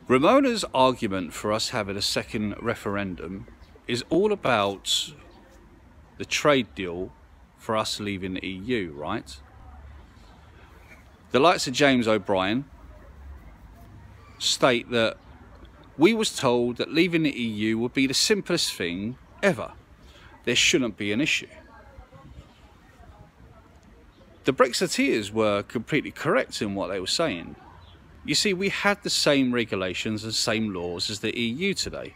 Ramona's argument for us having a second referendum is all about the trade deal for us leaving the EU, right? The likes of James O'Brien state that we was told that leaving the EU would be the simplest thing ever. There shouldn't be an issue. The Brexiteers were completely correct in what they were saying. You see, we had the same regulations and same laws as the EU today.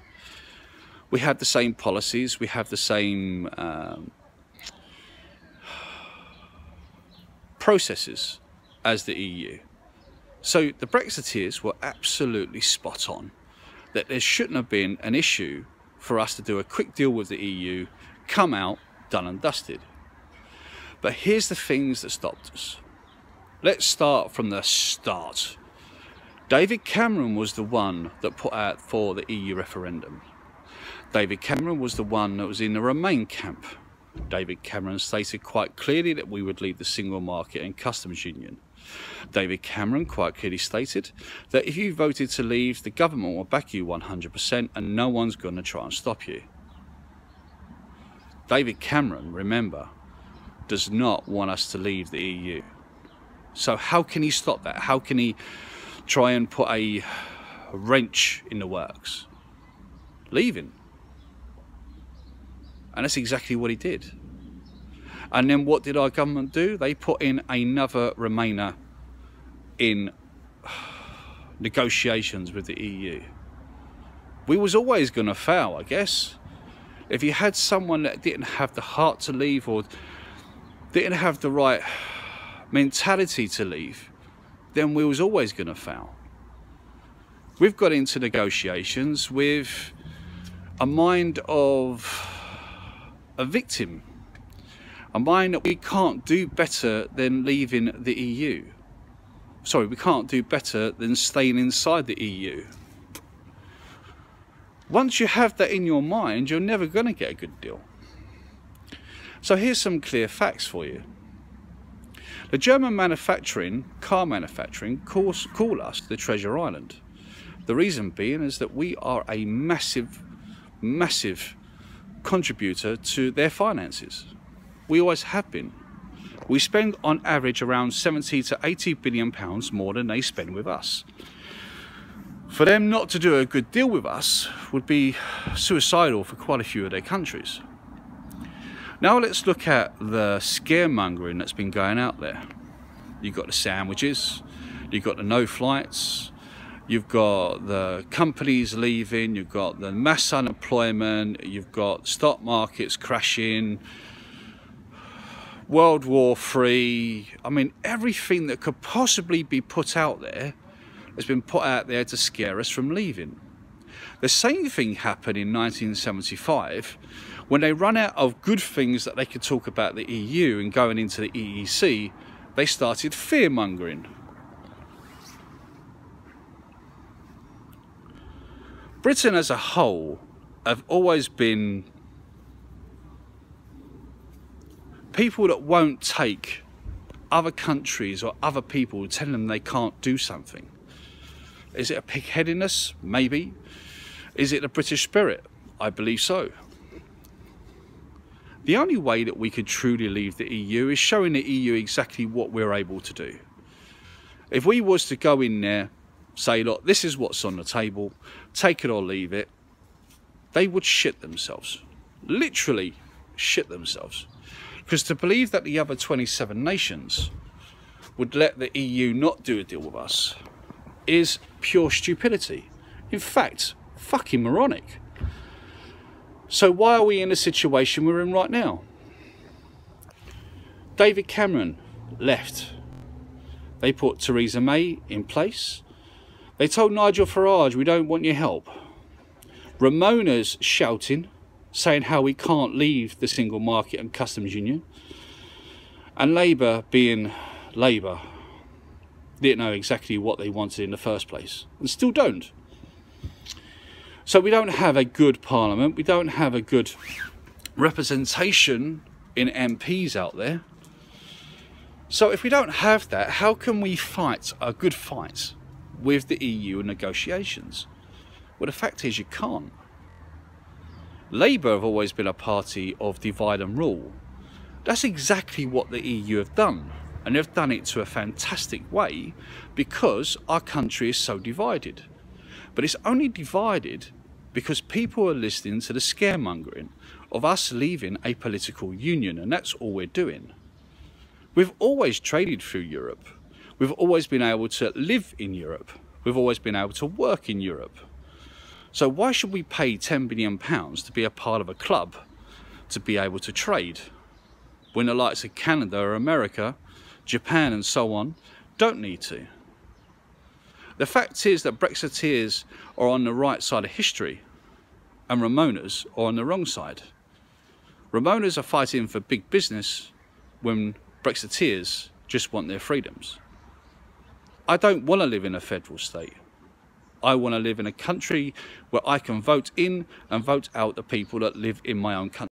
We had the same policies, we have the same processes as the EU. So the Brexiteers were absolutely spot on that there shouldn't have been an issue for us to do a quick deal with the EU, come out, done and dusted. But here's the things that stopped us. Let's start from the start. David Cameron was the one that put out for the EU referendum. David Cameron was the one that was in the Remain camp. David Cameron stated quite clearly that we would leave the single market and customs union. David Cameron quite clearly stated that if you voted to leave, the government will back you 100% and no one's going to try and stop you. David Cameron, remember, does not want us to leave the EU. So how can he stop that? How can he try and put a wrench in the works? Leaving. And that's exactly what he did. And then what did our government do? They put in another Remainer in negotiations with the EU. We was always going to fail, I guess. If you had someone that didn't have the heart to leave or didn't have the right mentality to leave, then we was always going to fail. We've got into negotiations with a mind of a victim, a mind that we can't do better than leaving the EU. Sorry, we can't do better than staying inside the EU. Once you have that in your mind, you're never going to get a good deal. So here's some clear facts for you. The German car manufacturing, call us the Treasure Island. The reason being is that we are a massive, massive contributor to their finances. We always have been. We spend on average around 70 to 80 billion pounds more than they spend with us. For them not to do a good deal with us would be suicidal for quite a few of their countries. Now let's look at the scaremongering that's been going out there. You've got the sandwiches, you've got the no flights, you've got the companies leaving, you've got the mass unemployment, you've got stock markets crashing, World War III. I mean, everything that could possibly be put out there has been put out there to scare us from leaving. The same thing happened in 1975 when they run out of good things that they could talk about the EU and going into the EEC, they started fear-mongering. Britain as a whole have always been people that won't take other countries or other people telling them they can't do something. Is it a pig-headedness? Maybe. Is it the British spirit? I believe so. The only way that we could truly leave the EU is showing the EU exactly what we're able to do. If we was to go in there, say, look, this is what's on the table, take it or leave it, they would shit themselves. Literally shit themselves. Because to believe that the other 27 nations would let the EU not do a deal with us is pure stupidity. In fact, fucking moronic. So why are we in the situation we're in right now? David Cameron left. They put Theresa May in place. They told Nigel Farage, we don't want your help. Ramona's shouting, saying how we can't leave the single market and customs union. And Labour, being Labour, didn't know exactly what they wanted in the first place, and still don't. So we don't have a good parliament, we don't have a good representation in MPs out there. So if we don't have that, how can we fight a good fight with the EU negotiations? Well, the fact is you can't. Labour have always been a party of divide and rule. That's exactly what the EU have done, and they've done it to a fantastic way because our country is so divided. But it's only divided because people are listening to the scaremongering of us leaving a political union, and that's all we're doing. We've always traded through Europe. We've always been able to live in Europe. We've always been able to work in Europe. So why should we pay £10 billion to be a part of a club to be able to trade, when the likes of Canada or America, Japan and so on don't need to? The fact is that Brexiteers are on the right side of history and Ramonas are on the wrong side. Ramonas are fighting for big business when Brexiteers just want their freedoms. I don't want to live in a federal state. I want to live in a country where I can vote in and vote out the people that live in my own country.